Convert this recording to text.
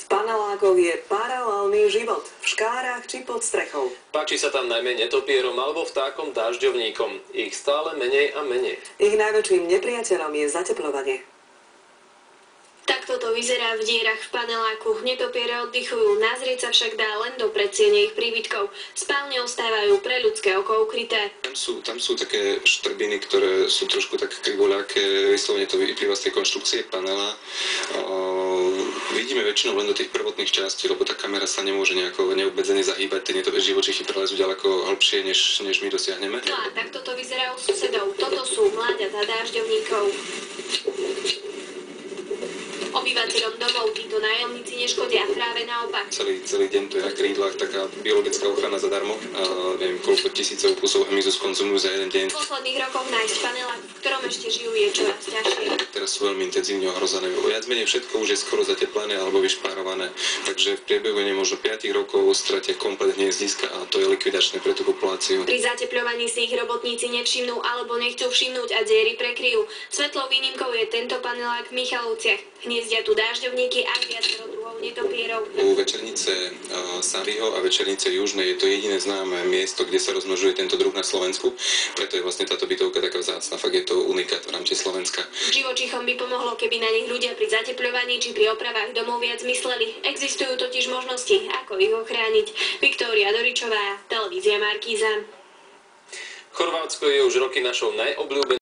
V panelákoch je paralelný život, v škárach či pod strechou. Páči sa tam najmä netopierom alebo vtákom dážďovníkom. Ich stále menej a menej. Ich najväčším nepriateľom je zatepľovanie. Takto to vyzerá v dierach v paneláku. Netopiere oddychujú, nazrieť sa však dá len do predsiene ich príbytkov. Spálne ostávajú pre ľudské oko ukryté. Tam sú také štrbiny, ktoré sú trošku tak krivoľaké, vyslovene to vyplýva z tej konštrukcie panela. Vidíme väčšinou len do tých prvotných častí, lebo tá kamera sa nemôže nejako neobmedzene zahýbať, tie živočichy prelezú ďaleko hlbšie, než my dosiahneme. No a takto to vyzerá u susedov. Toto sú mláďatá dážďovníkov. Obyvateľom domov títo nájomníci neškodia, práve naopak. Celý deň to je na krídlach, taká biologická ochrana zadarmo. Neviem, koľko tisícov kusov hmyzu skonzumujú za jeden deň. V posledných rokoch nájsť panelák, v ktorom ešte žijú, je čoraz ťažšie. Teraz sú veľmi intenzívne ohrozené. Viac menej všetko už je skoro zateplené alebo vyšpárované. Takže v priebehu možno 5 rokov stratia komplet hniezdiska a to je likvidačné pre tú populáciu. Pri zatepľovaní si ich robotníci nevšimnú alebo nechcú všimnúť a diery prekryjú. Svetlou výnimkou je tento panelák v Michalovciach. Hniezdia tu dážďovníky a viacero druhov netopierov. U večernice Saviho a večernice Južnej je to jediné známe miesto, kde sa rozmnožuje tento druh na Slovensku. Preto je vlastne táto bytovka taká vzácna. Fakt je to unikát v rámci Slovenska. Živočíchom by pomohlo, keby na nich ľudia pri zatepľovaní či pri opravách domov viac mysleli. Existujú totiž možnosti, ako ich ochrániť. Viktória Doričová, televízia Markíza. Chorvátsko je už roky našou najobľúbenejšou